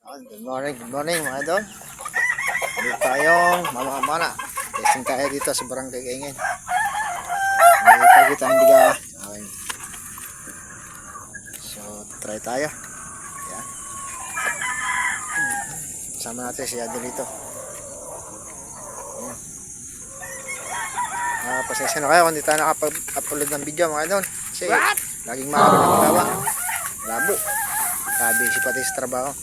Good morning mga idol. Dito tayong mamamana. Testing tayo dito sa Barangay Kaingin. May pagitan biga. Okay. So, try tayo. Yan. Sama natin si Adel dito. Yan. Pasensya na kayo kung hindi tayo nakapag-upload ng video mga idol. Kasi laging maaari na magawa. Labo. Busy pati sa trabaho.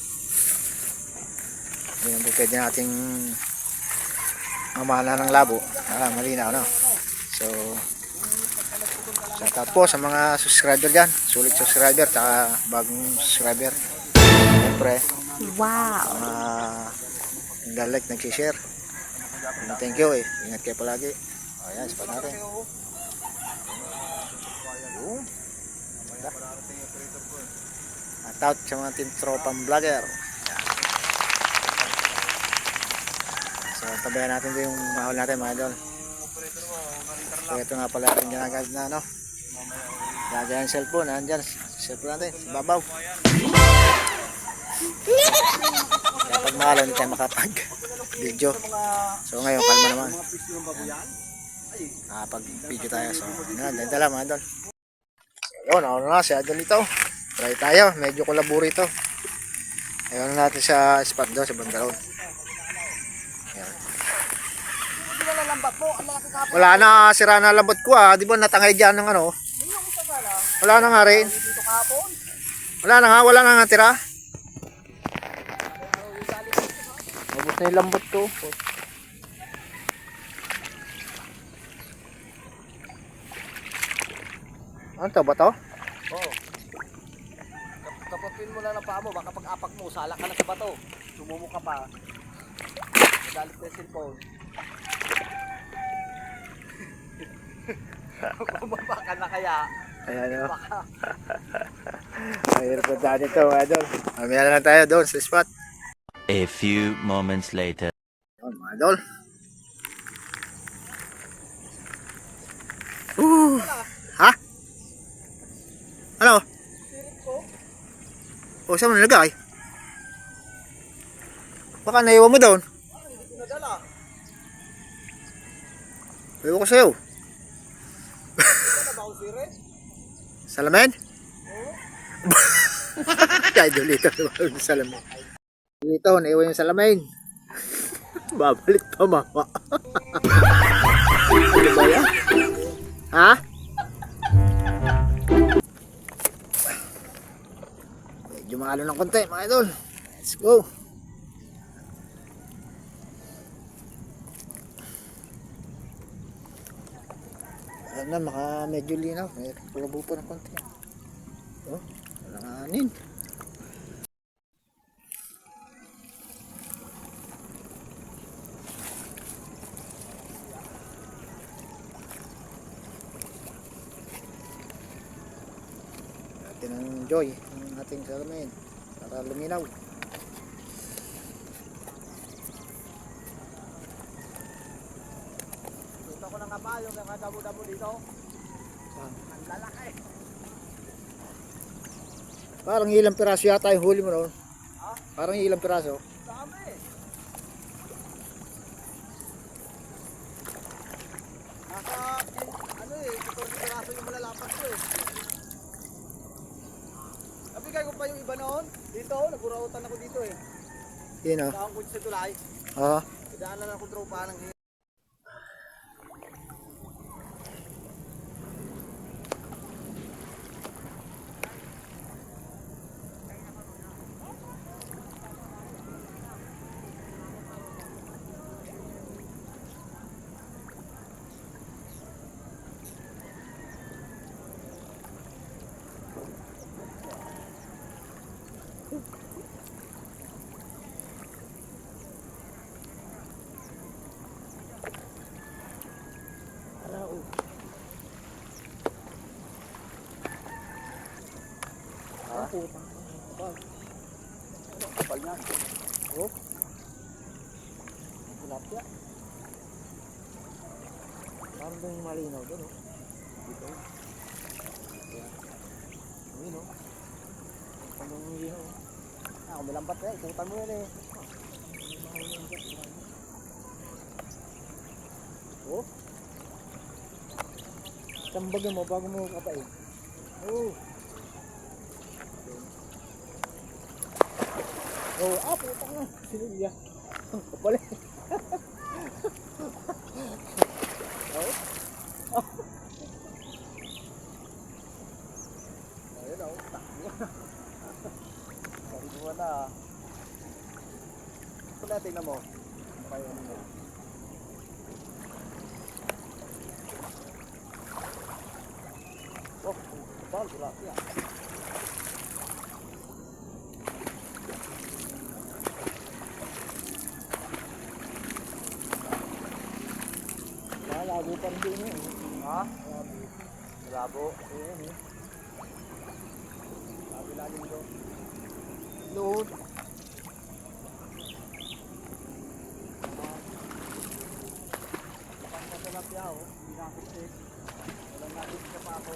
Yan po pwede nating mamana ng labo. Malinaw, no? So, shout out po sa mga subscriber dyan. Sulit subscriber, tsaka bagong subscriber. Siyempre, wow. nag-like, nag-share. Thank you eh. Ingat kayo palagi. Ayan, spot natin. At out sa mga tintropang vlogger. So, tabayan natin din yung mahal natin mga idol. So, ito nga pala yung ginagamit na ano. Gagawin yung cellphone. Nandyan, cellphone natin. Babaw. Kaya pag mahal, hindi tayo makapag-video. So, ngayon, kalma naman. Nakapag-video tayo. So, ganyan tala mga idol. So, yun, ako na si idol ito. Try tayo. Medyo kulaburi ito. Ayaw na natin sa spot doon, sa Bandaron. Wala na, sira na labot ko di ba natangay dyan ng ano? Wala na nga rin. Wala na nga tira. Mabot na yung lambot ko. Ano to ba to? Oo. Kapapin mo lang ang paa mo, baka pag apak mo, sala ka na sa bato. Sumumo ka pa. Nagalit na yung cellphone. Bumaba ka na kaya. Ayan o. Ayun po tayo dito mga idol. Mamaya na lang tayo doon sa spot. A few moments later. Ayun mga idol. Ha? Ano? O, saan mo nilagay? Baka naiwan mo doon. Nadala. Iwan ko sa'yo. Ano ba ang sirit? Salamin? Oo. Idol dito. Salamin. Dito, naiwan yung salamin. Babalik pa mama. Ano ba yan? Ha? Medyo mahalo ng konti mga idol. Let's go. Alam na, medyo linaw. May kulabo po ng konti. Oh, walanganin. Natin ang enjoy ang ating salamin para luminaw. Gusto ko ng kabayo, may kadamo-damo dito. Ang lalaki. Parang ilang piraso yata yung huli mo noon. Ha? Parang ilang piraso. Dami. Ano eh, 14 piraso yung malalapat ko eh. Nabigay ko pa yung iba noon. Dito, nagurautan ako dito eh. Yun o. Dahon ko sa tulay. Oo. Idaanan ako tropa ng kapal niya. Oh. Tilapia. Parang ba yung malinaw doon, oh? Dito. Ayan. Ayun, oh. Parang yung linaw, oh. Ako malambat eh, ikutan mo yan eh. Oh. Tambagan mo bago mo kapain. Oh. Oh, putang na. Sinilya. Kapal eh. Ayun oh, takbo. Takbo na. Kung natin na mo. Kaya ano mo. Oh, kapal, grabe ah. Labo pa rin din eh. Ha? Labo. Ayan eh. Sabi lagi mo doon. Load. Pang masalapya oh. Hindi natin eh. Walang natin sa pako.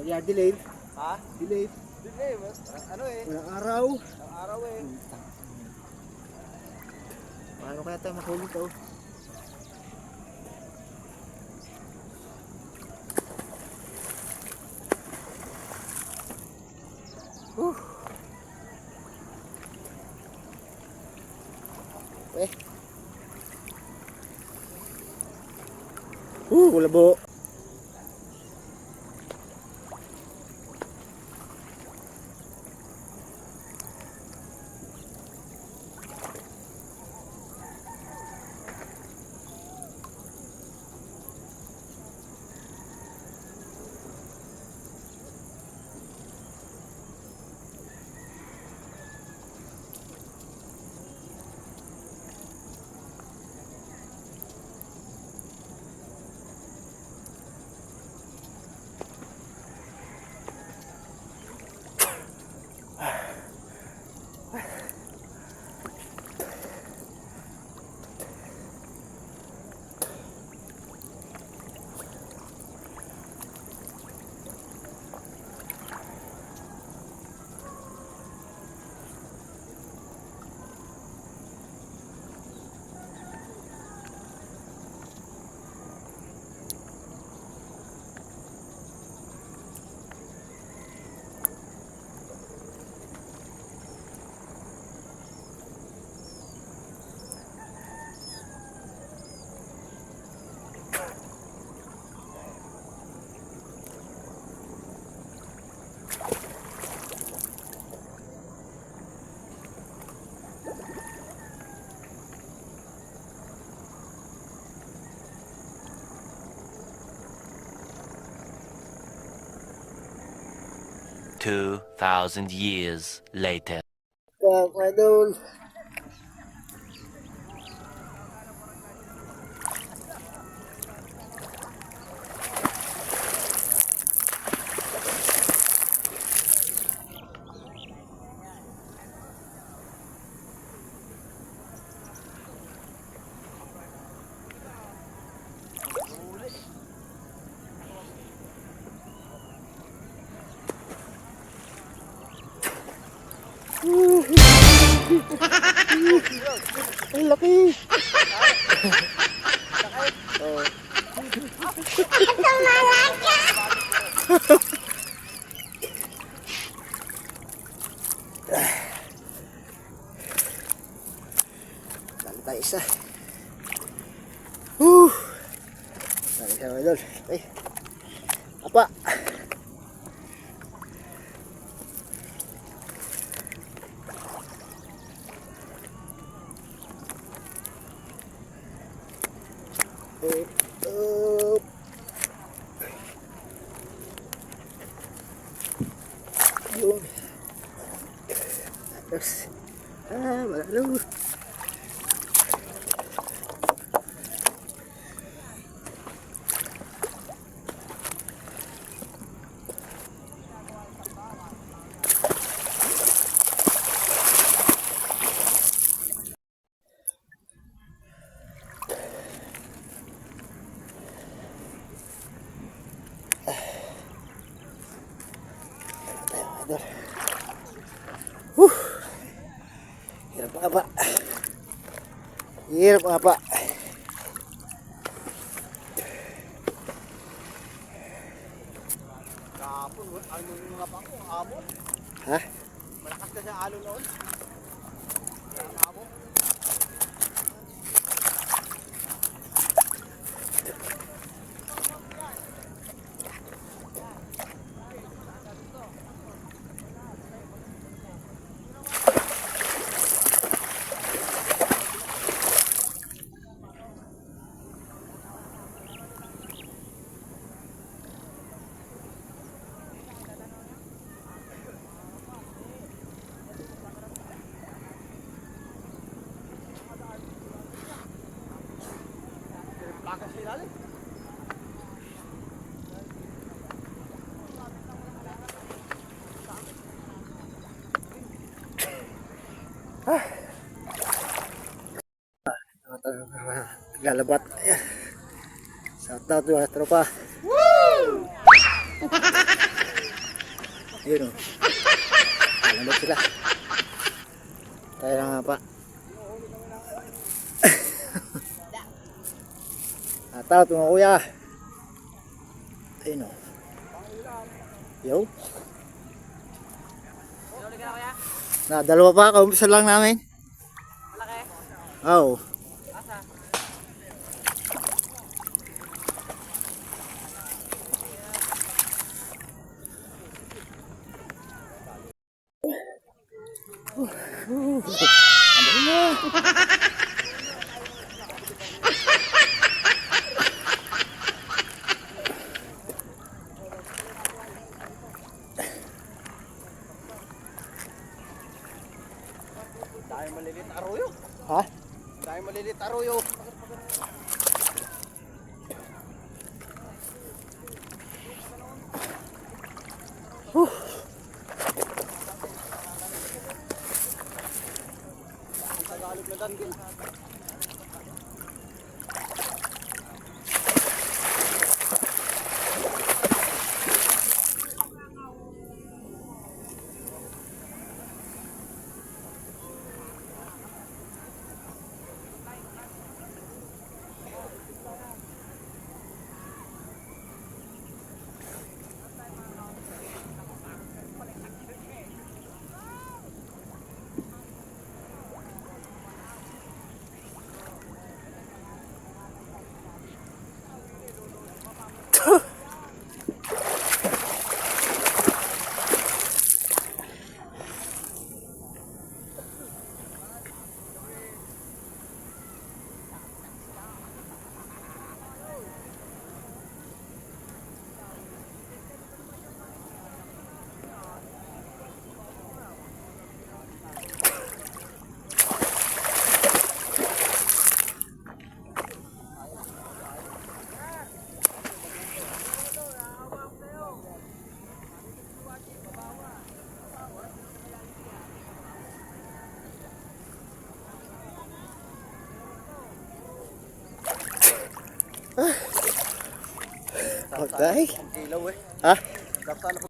Yeah, delayed. Ha? Delayed. Hindi eh. Ano eh. Walang araw. Ang araw eh. Paano kaya tayo mahuli to? Eh. Labo. Two thousand years later. Idol. Ang laki. Oh. Dali tayo isa. Dali tayo idol. Ay. Apa. Yun. Tapos, malalo. Idol. Huh. Hirap nga pa. Hirap nga pa. Kapon, ano yung nga pa ako, hamon. Ha? Malakas na siya alon noon. Hamon. Lakas sa ilalim. Lalabat. Ayan. Shout out mga tropa. Yun o. Lalabat sila. Tayo na nga pa. Shout out mga kuya. Ayun o. Yo. Na, dalawa pa. Kaumpisa lang namin. Malaki. Oo. Asa? Dahil malilit na arroyo. Ha? Dahil malilit na arroyo. Ang Tagalog na danggil. Okay. Ang ilaw eh. Ha? Kaptan ako.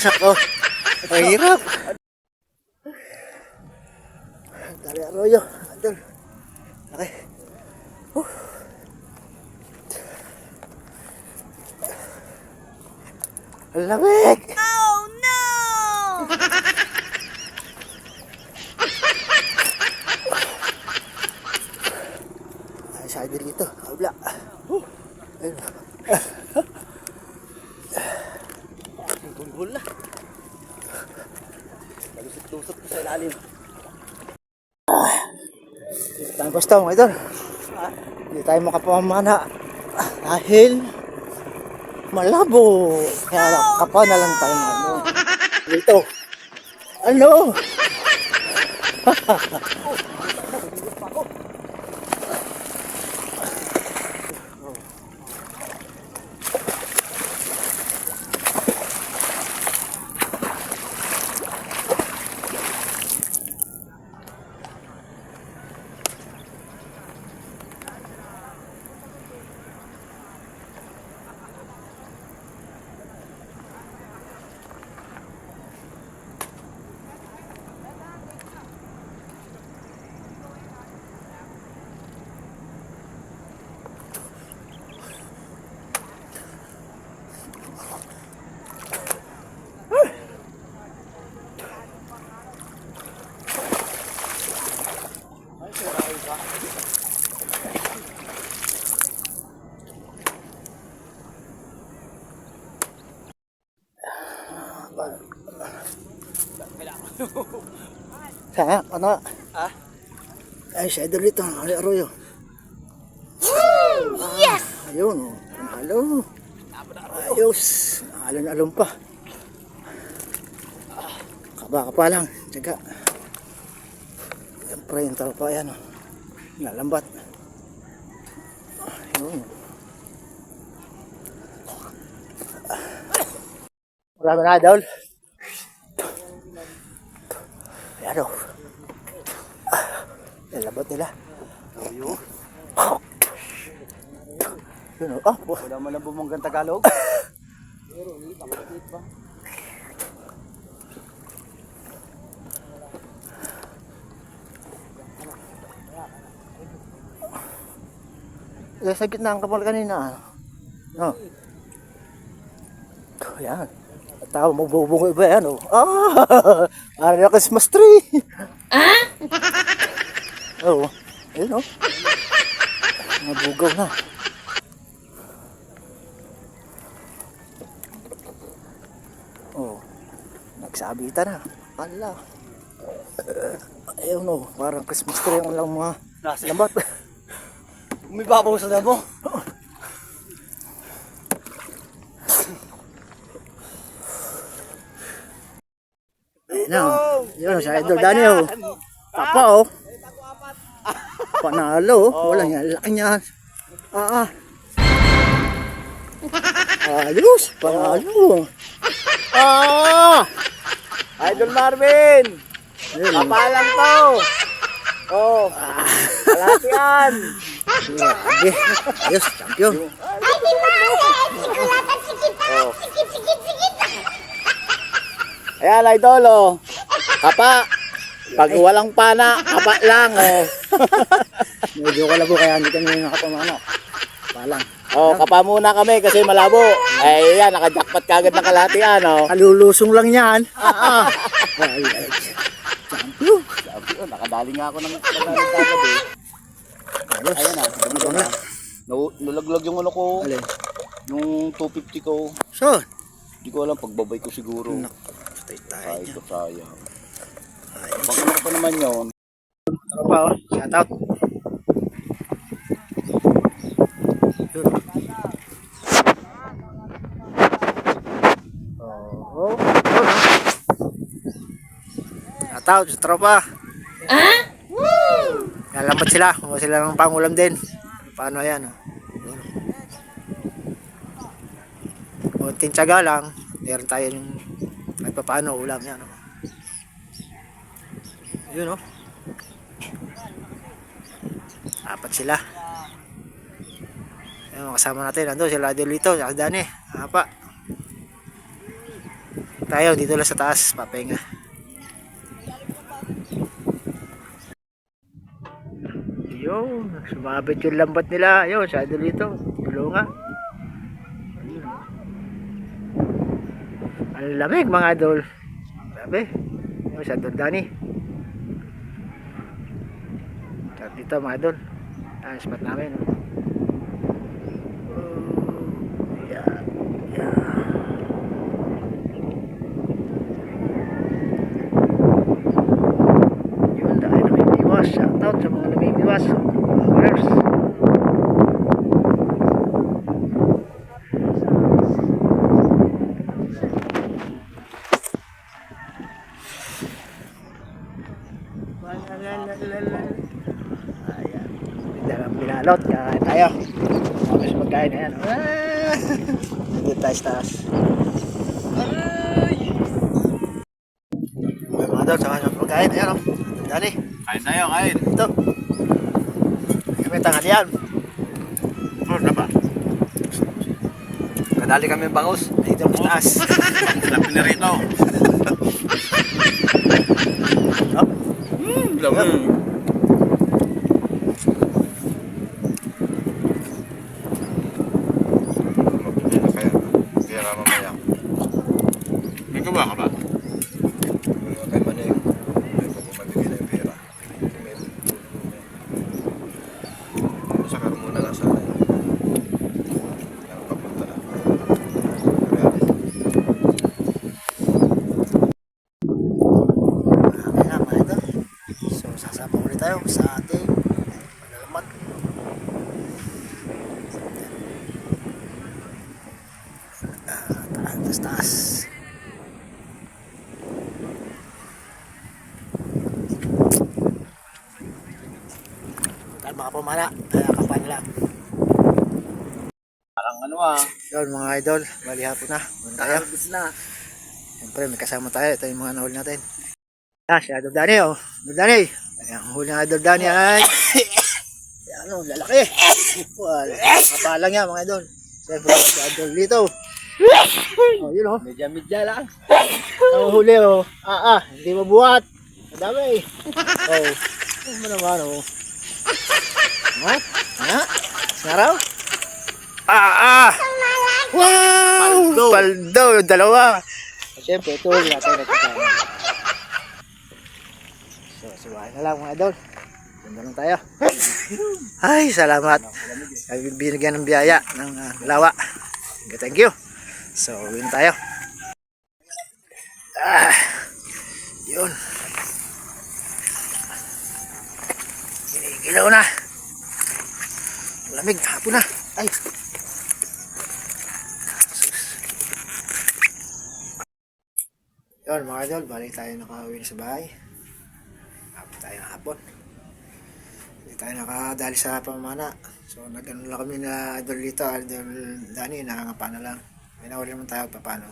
Sako. Ang hirap. Dali arroyo. Idol. Okay. Ang lamig. Oh no! Ay, side dito. Kabla. Ayun. Bulbul na. Nalusot-lusot ko sa ilalim. Dito tayo basta mga idol. Hindi tayo makapamana. Dahil Malabo. Kaya kapa na lang tayo ng ano. Dito. Ano? Kaya, ano? Ah? Ay, siya dito. Ay, Arroyo. Yes! Ayun, oh. Panalo. Ayos. Alon-alon pa. Kaba ka pa lang. Tsaga. Siyempre, yung tropa yan, oh. Nalambat. Ayun. Marami na, Dol. Ayan, oh. Nalabat nila. Ayun. Yun, oh. Ah, Wala man lang bumanggang Tagalog. sa gitna ang kapal kanina. No. Ayan. At tao mo bubungo iba yan, oh. Ah! Ano na Christmas tree? Ah? Oo. Ayun, oh. Nabugaw na. Oh. Nagsabitan na. Ala. Ayun, oh. Parang Christmas tree ang lang mga Nasa lambat. Umibabaw sa damo. Ayun, yun, sa Idol Danny, oh. Tapa, oh. Panalo, oh. Wala yan, laki niyan. Ah, ah. Ayos, panalo. Ah! Idol Marvin! Ayun, Kapalang to! Oh! Kalati yan! grabe. Ayos, champion. Ay, di ba? Sikulatan, sikip pa! Sikip, sikip, sikip! Ayan, Idol, oh! Kapa! Pag walang pana, kapa lang, oh! Medyo kalabo kaya hindi kami nakapamano. Palang. Oh, kapa muna kami kasi malabo. Ay, yan, nakajakpat kagad ng kalati yan, oh! Kalulusong lang yan. Ah, ah. Ay, ay. Champion. Sabi ko, nakadali nga ako ng kagalit kagad, eh. Ayos. Ayan, ah. Ano na? Nulaglag yung ano ko, Alin? yung 250 ko. So, Hindi ko alam, pagbabay ko siguro. patay tayo Ay, dyan. ito sayang. Pag ano pa naman yun, Tropa, oh. Shout out. Yun. Oh. Shout out sa tropa. Lalambat sila. Kung sila ng pangulam din. Paano yan? Oh. Kunting tiyaga lang. Meron tayo yung kahit pa paano ulam yan. Oh. Yun, oh. Apat sila. Ayun, kasama natin. Nandun sila dito. Saka Dani. Apa. Tayo dito lang sa taas. Papahinga. Yun. Sumabit yung lambat nila. Yun. Sa dito. Tulunga. Ayun. Ang lamig mga idol. Sabi. Yun sa Dani. Dito mga idol. Ang spot namin. Yeah. Yeah. Yun dahil namimiwas. Shout out sa mga namimiwas. Followers. pagkain. Ayan. Nandito tayo sa taas. May mga daw, saka ng pagkain. Ayan o. Dali. Kain tayo, kain. Ito. May tanghalian. Oh, na ba? Kadali kami bangus. Dito sa taas. Sarap na rito. Lamang. Kaya ka mamaya. May gawa ka ba? Huwag kayo manig. May pagpumabigay na yung pera. Masakar muna lang sana yun. Pero papunta na. Okay na mga ito. So sasama ulit tayo sa ating pagalaman. Taas. Tayo mga pumala. Kaya kapan lang. Parang ano Yun mga idol. Bali hapon na. Muna tayo. Harvest na. Siyempre may kasama tayo. Ito yung mga nahuli natin. Si Idol Danny oh. Idol Danny. Ang huli ng Idol Danny ay ano, lalaki. Wala. Kapalang yan mga idol. Siyempre si Idol dito. Oh, yun oh. Medya-medya lang. Ang huli oh. Hindi mabuhat. Madami. Oh. Ano mo naman oh. Ha? Ha? Snaraw? Wow! Paldo! Yung dalawa. Siyempre ito yung natin nagkakama. So, suwahin na lang mga idol. Ganda lang tayo. Ay, salamat. Kami binigyan ng biyaya ng lawa. Okay, thank you. So, win tayo. Yun. Ginigilaw na. Lamig, hapon na. Ay. Yun mga idol, balik tayo nakauwi na sa bahay. Hapon tayo ng hapon. Hindi tayo nakadali sa pamana. So nag-ano lang kami na idol dito, idol Dani, nakangapa na lang. May nahuli naman tayo paano.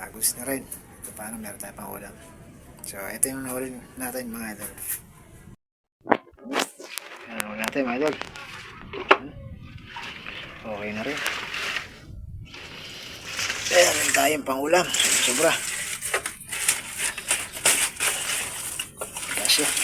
Gusto na rin. Paano meron tayo pang ulam. So ito yung nahuli natin mga idol. Ano natin mga idol. Okay na rin. Meron tayong pang ulam. Sobra. Kasya.